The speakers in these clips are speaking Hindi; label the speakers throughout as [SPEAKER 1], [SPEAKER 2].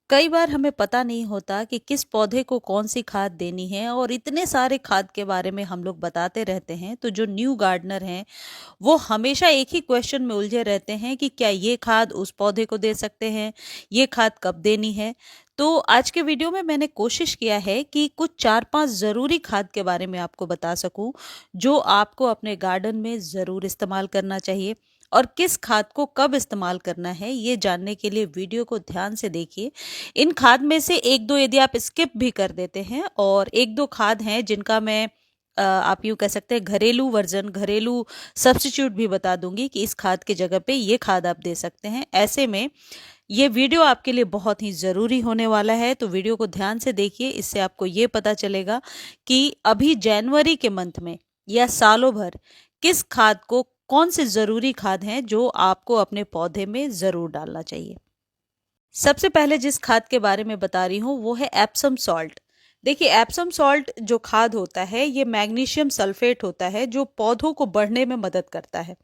[SPEAKER 1] कई बार हमें पता नहीं होता कि किस पौधे को कौन सी खाद देनी है और इतने सारे खाद के बारे में हम लोग बताते रहते हैं। तो जो न्यू गार्डनर हैं वो हमेशा एक ही क्वेश्चन में उलझे रहते हैं कि क्या ये खाद उस पौधे को दे सकते हैं, ये खाद कब देनी है। तो आज के वीडियो में मैंने कोशिश किया है कि कुछ 4-5 ज़रूरी खाद के बारे में आपको बता सकूं जो आपको अपने गार्डन में ज़रूर इस्तेमाल करना चाहिए। और किस खाद को कब इस्तेमाल करना है ये जानने के लिए वीडियो को ध्यान से देखिए। इन खाद में से एक दो यदि आप स्किप भी कर देते हैं और एक दो खाद हैं जिनका मैं आप यूँ कह सकते हैं घरेलू वर्जन, घरेलू सब्स्टिट्यूट भी बता दूंगी कि इस खाद की जगह पे ये खाद आप दे सकते हैं। ऐसे में ये वीडियो आपके लिए बहुत ही ज़रूरी होने वाला है, तो वीडियो को ध्यान से देखिए। इससे आपको ये पता चलेगा कि अभी जनवरी के मंथ में या सालों भर किस खाद को, कौन से ज़रूरी खाद हैं जो आपको अपने पौधे में ज़रूर डालना चाहिए। सबसे पहले जिस खाद के बारे में बता रही हूँ वो है एप्सम सॉल्ट। देखिए, एप्सम सॉल्ट जो खाद होता है ये मैग्नीशियम सल्फेट होता है जो पौधों को बढ़ने में मदद करता है।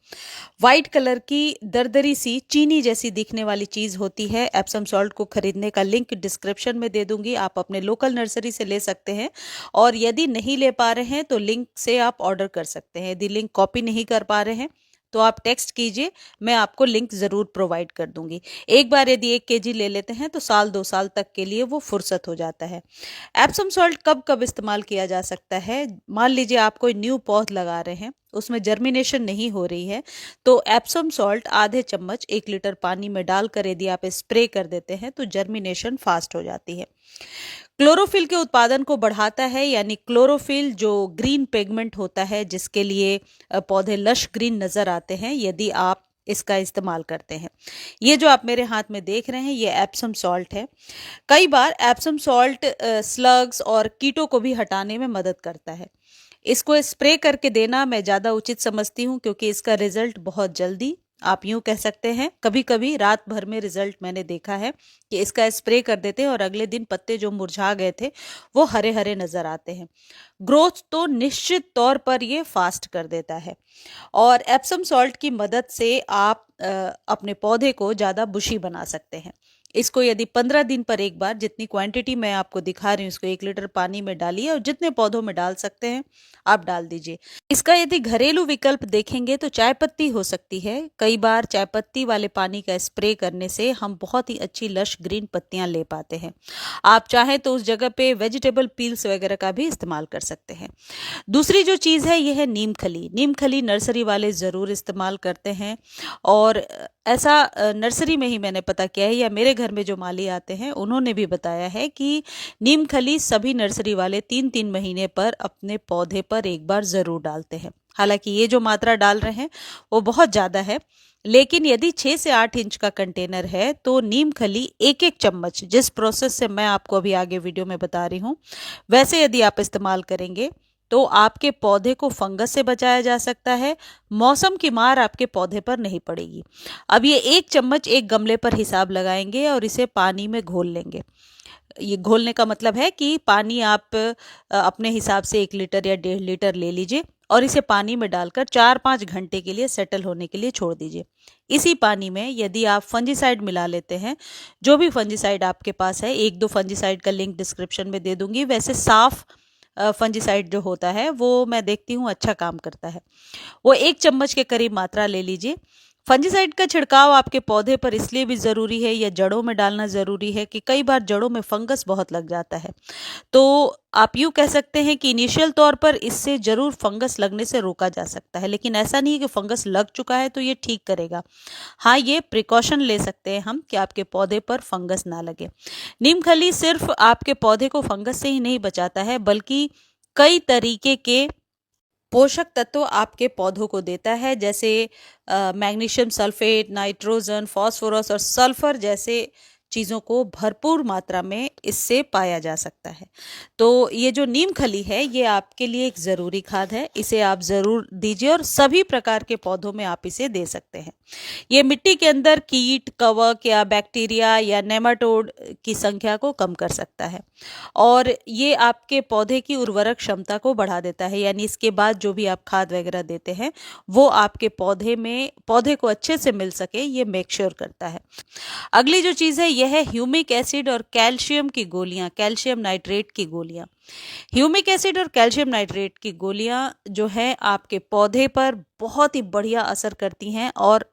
[SPEAKER 1] वाइट कलर की दरदरी सी चीनी जैसी दिखने वाली चीज होती है। एप्सम सॉल्ट को खरीदने का लिंक डिस्क्रिप्शन में दे दूंगी, आप अपने लोकल नर्सरी से ले सकते हैं। और यदि नहीं ले पा रहे हैं तो लिंक से आप ऑर्डर कर सकते हैं। यदि लिंक कॉपी नहीं कर पा रहे हैं तो आप टेक्स्ट कीजिए, मैं आपको लिंक ज़रूर प्रोवाइड कर दूंगी। एक बार यदि 1 kg ले लेते हैं तो साल 2 साल तक के लिए वो फुर्सत हो जाता है। एप्सम सॉल्ट कब कब इस्तेमाल किया जा सकता है? मान लीजिए आप कोई न्यू पौध लगा रहे हैं, उसमें जर्मिनेशन नहीं हो रही है, तो एप्सम सॉल्ट आधे चम्मच 1 लीटर पानी में डालकर यदि आप स्प्रे कर देते हैं तो जर्मिनेशन फास्ट हो जाती है। क्लोरोफिल के उत्पादन को बढ़ाता है, यानी क्लोरोफिल जो ग्रीन पिगमेंट होता है जिसके लिए पौधे लश ग्रीन नजर आते हैं, यदि आप इसका इस्तेमाल करते हैं। ये जो आप मेरे हाथ में देख रहे हैं ये एप्सम सॉल्ट है। कई बार एप्सम सॉल्ट स्लग्स और कीटों को भी हटाने में मदद करता है। इसको स्प्रे करके देना मैं ज़्यादा उचित समझती हूँ क्योंकि इसका रिजल्ट बहुत जल्दी, आप यूँ कह सकते हैं कभी कभी रात भर में रिजल्ट मैंने देखा है कि इसका स्प्रे कर देते हैं और अगले दिन पत्ते जो मुरझा गए थे वो हरे हरे नजर आते हैं। ग्रोथ तो निश्चित तौर पर ये फास्ट कर देता है। और एप्सम सॉल्ट की मदद से आप अपने पौधे को ज़्यादा बुशी बना सकते हैं। इसको यदि 15 दिन पर एक बार, जितनी क्वांटिटी मैं आपको दिखा रही हूँ उसको 1 लीटर पानी में डालिए और जितने पौधों में डाल सकते हैं आप डाल दीजिए। इसका यदि घरेलू विकल्प देखेंगे तो चाय पत्ती हो सकती है। कई बार चाय पत्ती वाले पानी का स्प्रे करने से हम बहुत ही अच्छी लश ग्रीन पत्तियां ले पाते हैं। आप चाहें तो उस जगह पे वेजिटेबल पील्स वगैरह का भी इस्तेमाल कर सकते हैं। दूसरी जो चीज़ है ये है नीम खली। नीम खली नर्सरी वाले ज़रूर इस्तेमाल करते हैं और ऐसा नर्सरी में ही मैंने पता किया है या मेरे घर में जो माली आते हैं उन्होंने भी बताया है कि नीम खली सभी नर्सरी वाले 3-3 महीने पर अपने पौधे पर एक बार ज़रूर डालते हैं। हालांकि ये जो मात्रा डाल रहे हैं वो बहुत ज़्यादा है, लेकिन यदि 6 से 8 इंच का कंटेनर है तो नीम खली 1-1 चम्मच, जिस प्रोसेस से मैं आपको अभी आगे वीडियो में बता रही हूँ वैसे यदि आप इस्तेमाल करेंगे तो आपके पौधे को फंगस से बचाया जा सकता है। मौसम की मार आपके पौधे पर नहीं पड़ेगी। अब ये 1 चम्मच एक गमले पर हिसाब लगाएंगे और इसे पानी में घोल लेंगे। ये घोलने का मतलब है कि पानी आप अपने हिसाब से 1 लीटर या 1.5 लीटर ले लीजिए और इसे पानी में डालकर 4-5 घंटे के लिए सेटल होने के लिए छोड़ दीजिए। इसी पानी में यदि आप फंजीसाइड मिला लेते हैं, जो भी फंजीसाइड आपके पास है, 1-2 फंजीसाइड का लिंक डिस्क्रिप्शन में दे दूंगी। वैसे साफ फंजीसाइड जो होता है वो मैं देखती हूँ अच्छा काम करता है। वो 1 चम्मच के करीब मात्रा ले लीजिए। फंजीसाइड का छिड़काव आपके पौधे पर इसलिए भी ज़रूरी है या जड़ों में डालना ज़रूरी है कि कई बार जड़ों में फंगस बहुत लग जाता है। तो आप यूँ कह सकते हैं कि इनिशियल तौर पर इससे ज़रूर फंगस लगने से रोका जा सकता है, लेकिन ऐसा नहीं है कि फंगस लग चुका है तो ये ठीक करेगा। हाँ, ये प्रिकॉशन ले सकते हैं हम कि आपके पौधे पर फंगस ना लगे। नीम खली सिर्फ आपके पौधे को फंगस से ही नहीं बचाता है बल्कि कई तरीके के पोषक तत्व आपके पौधों को देता है, जैसे मैग्नीशियम सल्फेट, नाइट्रोजन, फास्फोरस और सल्फर जैसे चीज़ों को भरपूर मात्रा में इससे पाया जा सकता है। तो ये जो नीम खली है ये आपके लिए एक ज़रूरी खाद है, इसे आप ज़रूर दीजिए और सभी प्रकार के पौधों में आप इसे दे सकते हैं। ये मिट्टी के अंदर कीट, कवक या बैक्टीरिया या नेमाटोड की संख्या को कम कर सकता है और ये आपके पौधे की उर्वरक क्षमता को बढ़ा देता है, यानी इसके बाद जो भी आप खाद वगैरह देते हैं वो आपके पौधे को अच्छे से मिल सके, ये मेक श्योर करता है। अगली जो चीज़ है यह यह है ह्यूमिक एसिड और कैल्शियम की गोलियां, कैल्शियम नाइट्रेट की गोलियां। ह्यूमिक एसिड और कैल्शियम नाइट्रेट की गोलियां जो है आपके पौधे पर बहुत ही बढ़िया असर करती हैं। और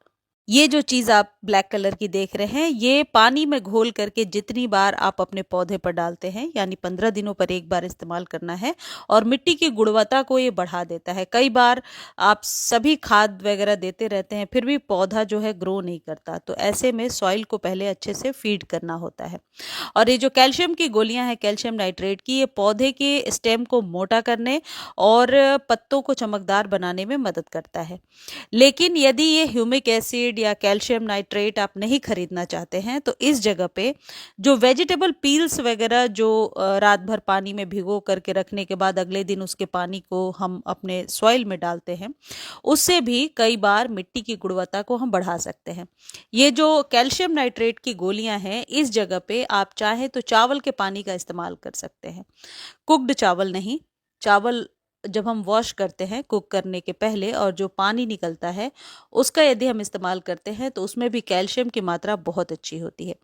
[SPEAKER 1] ये जो चीज़ आप ब्लैक कलर की देख रहे हैं, ये पानी में घोल करके जितनी बार आप अपने पौधे पर डालते हैं, यानी 15 दिनों पर एक बार इस्तेमाल करना है, और मिट्टी की गुणवत्ता को ये बढ़ा देता है। कई बार आप सभी खाद वगैरह देते रहते हैं, फिर भी पौधा जो है ग्रो नहीं करता, तो ऐसे में सॉइल को पहले अच्छे से फीड करना होता है। और ये जो कैल्शियम की गोलियां हैं, कैल्शियम नाइट्रेट की, ये पौधे के स्टेम को मोटा करने और पत्तों को चमकदार बनाने में मदद करता है। लेकिन यदि ये ह्यूमिक एसिड या कैल्शियम नाइट्रेट आप नहीं खरीदना चाहते हैं, तो इस जगह पे जो वेजिटेबल पील्स वगैरह जो रात भर पानी में भिगो करके रखने के बाद अगले दिन उसके पानी को हम अपने सॉइल में डालते हैं, उससे भी कई बार मिट्टी की गुणवत्ता को हम बढ़ा सकते हैं। ये जो कैल्शियम नाइट्रेट की गोलियां हैं, इस जगह पे आप चाहे तो चावल के पानी का इस्तेमाल कर सकते हैं, कुक्ड चावल नहीं। चावल जब हम वॉश करते हैं कुक करने के पहले, और जो पानी निकलता है उसका यदि हम इस्तेमाल करते हैं, तो उसमें भी कैल्शियम की मात्रा बहुत अच्छी होती है।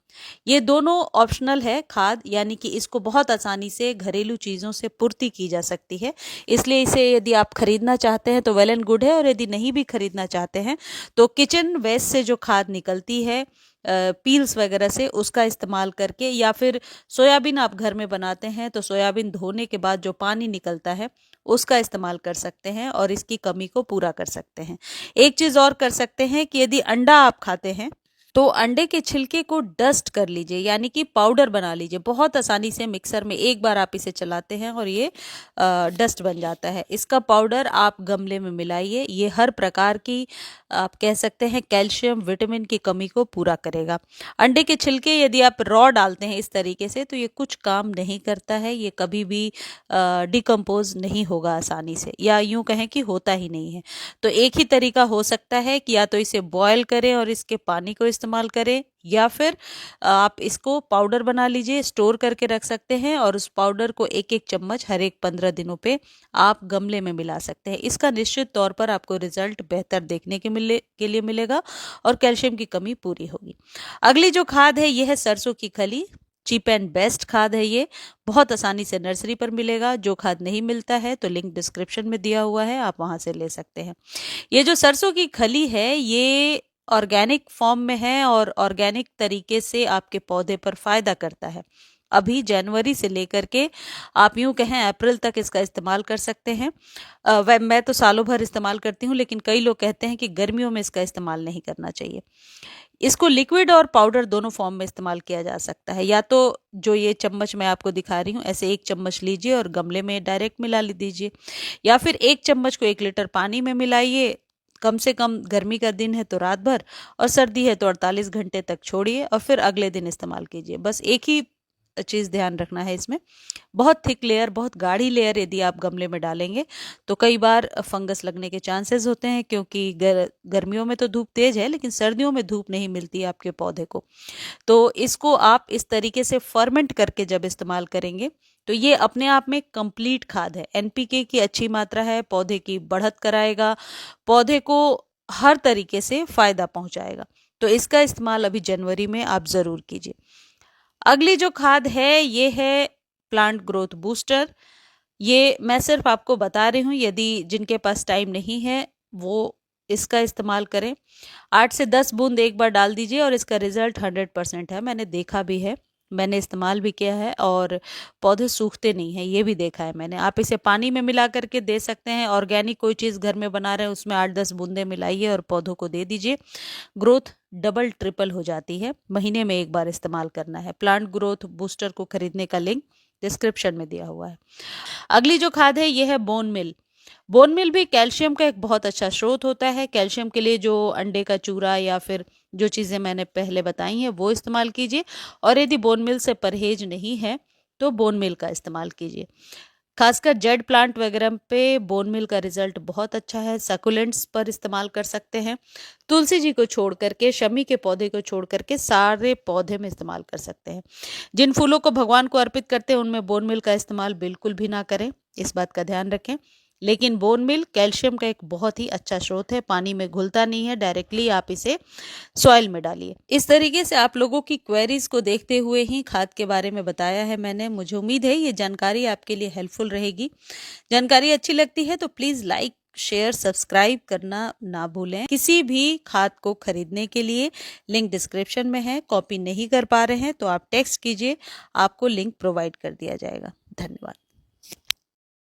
[SPEAKER 1] ये दोनों ऑप्शनल है खाद, यानी कि इसको बहुत आसानी से घरेलू चीज़ों से पूर्ति की जा सकती है। इसलिए इसे यदि आप खरीदना चाहते हैं तो वेल एंड गुड है, और यदि नहीं भी खरीदना चाहते हैं तो किचन वेस्ट से जो खाद निकलती है पील्स वगैरह से, उसका इस्तेमाल करके, या फिर सोयाबीन आप घर में बनाते हैं तो सोयाबीन धोने के बाद जो पानी निकलता है उसका इस्तेमाल कर सकते हैं और इसकी कमी को पूरा कर सकते हैं। एक चीज़ और कर सकते हैं कि यदि अंडा आप खाते हैं तो अंडे के छिलके को डस्ट कर लीजिए, यानी कि पाउडर बना लीजिए। बहुत आसानी से मिक्सर में एक बार आप इसे चलाते हैं और ये डस्ट बन जाता है। इसका पाउडर आप गमले में मिलाइए। ये हर प्रकार की आप कह सकते हैं कैल्शियम विटामिन की कमी को पूरा करेगा। अंडे के छिलके यदि आप रॉ डालते हैं इस तरीके से, तो ये कुछ काम नहीं करता है, ये कभी भी डिकम्पोज नहीं होगा आसानी से, या यूं कहें कि होता ही नहीं है। तो एक ही तरीका हो सकता है कि या तो इसे बॉयल करें और इसके पानी को इस्तेमाल करें, या फिर आप इसको पाउडर बना लीजिए, स्टोर करके रख सकते हैं, और उस पाउडर को एक एक चम्मच हर एक 15 दिनों पे आप गमले में मिला सकते हैं। इसका निश्चित तौर पर आपको रिजल्ट बेहतर देखने के लिए मिलेगा और कैल्शियम की कमी पूरी होगी। अगली जो खाद है यह है सरसों की खली। चीप एंड बेस्ट खाद है ये, बहुत आसानी से नर्सरी पर मिलेगा। जो खाद नहीं मिलता है तो लिंक डिस्क्रिप्शन में दिया हुआ है, आप वहां से ले सकते हैं। ये जो सरसों की खली है ये ऑर्गेनिक फॉर्म में है और ऑर्गेनिक तरीके से आपके पौधे पर फायदा करता है। अभी जनवरी से लेकर के आप यूं कहें अप्रैल तक इसका इस्तेमाल कर सकते हैं। मैं तो सालों भर इस्तेमाल करती हूँ, लेकिन कई लोग कहते हैं कि गर्मियों में इसका इस्तेमाल नहीं करना चाहिए। इसको लिक्विड और पाउडर दोनों फॉर्म में इस्तेमाल किया जा सकता है। या तो जो ये चम्मच मैं आपको दिखा रही हूँ, ऐसे एक चम्मच लीजिए और गमले में डायरेक्ट मिला दीजिए, या फिर एक चम्मच को 1 लीटर पानी में मिलाइए। कम से कम गर्मी का दिन है तो रात भर, और सर्दी है तो 48 घंटे तक छोड़िए और फिर अगले दिन इस्तेमाल कीजिए। बस एक ही चीज़ ध्यान रखना है इसमें, बहुत थिक लेयर, बहुत गाढ़ी लेयर यदि आप गमले में डालेंगे तो कई बार फंगस लगने के चांसेस होते हैं, क्योंकि गर्मियों में तो धूप तेज है लेकिन सर्दियों में धूप नहीं मिलती आपके पौधे को। तो इसको आप इस तरीके से फर्मेंट करके जब इस्तेमाल करेंगे तो ये अपने आप में कंप्लीट खाद है। एनपीके की अच्छी मात्रा है, पौधे की बढ़त कराएगा, पौधे को हर तरीके से फायदा पहुंचाएगा। तो इसका इस्तेमाल अभी जनवरी में आप जरूर कीजिए। अगली जो खाद है ये है प्लांट ग्रोथ बूस्टर। ये मैं सिर्फ आपको बता रही हूँ, यदि जिनके पास टाइम नहीं है वो इसका इस्तेमाल करें। 8 से 10 बूंद एक बार डाल दीजिए और इसका रिजल्ट 100% है। मैंने देखा भी है, मैंने इस्तेमाल भी किया है, और पौधे सूखते नहीं हैं ये भी देखा है मैंने। आप इसे पानी में मिला करके दे सकते हैं। ऑर्गेनिक कोई चीज़ घर में बना रहे हैं उसमें 8-10 बूंदे मिलाइए और पौधों को दे दीजिए। ग्रोथ डबल ट्रिपल हो जाती है। महीने में एक बार इस्तेमाल करना है। प्लांट ग्रोथ बूस्टर को खरीदने का लिंक डिस्क्रिप्शन में दिया हुआ है। अगली जो खाद है ये है बोन मिल। बोन मिल भी कैल्शियम का एक बहुत अच्छा स्रोत होता है। कैल्शियम के लिए जो अंडे का चूरा या फिर जो चीज़ें मैंने पहले बताई हैं वो इस्तेमाल कीजिए, और यदि बोन मिल से परहेज नहीं है तो बोन मिल का इस्तेमाल कीजिए। खासकर जेड प्लांट वगैरह पे बोन मिल का रिजल्ट बहुत अच्छा है। सकुलेंट्स पर इस्तेमाल कर सकते हैं। तुलसी जी को छोड़ करके, शमी के पौधे को छोड़ करके सारे पौधे में इस्तेमाल कर सकते हैं। जिन फूलों को भगवान को अर्पित करते हैं उनमें बोन मिल का इस्तेमाल बिल्कुल भी ना करें, इस बात का ध्यान रखें। लेकिन बोन मिल कैल्शियम का एक बहुत ही अच्छा स्रोत है, पानी में घुलता नहीं है, डायरेक्टली आप इसे सॉइल में डालिए। इस तरीके से आप लोगों की क्वेरीज को देखते हुए ही खाद के बारे में बताया है मैंने। मुझे उम्मीद है ये जानकारी आपके लिए हेल्पफुल रहेगी। जानकारी अच्छी लगती है तो प्लीज लाइक, शेयर, सब्सक्राइब करना ना भूलें। किसी भी खाद को खरीदने के लिए लिंक डिस्क्रिप्शन में है। कॉपी नहीं कर पा रहे हैं तो आप टेक्स्ट कीजिए, आपको लिंक प्रोवाइड कर दिया जाएगा। धन्यवाद।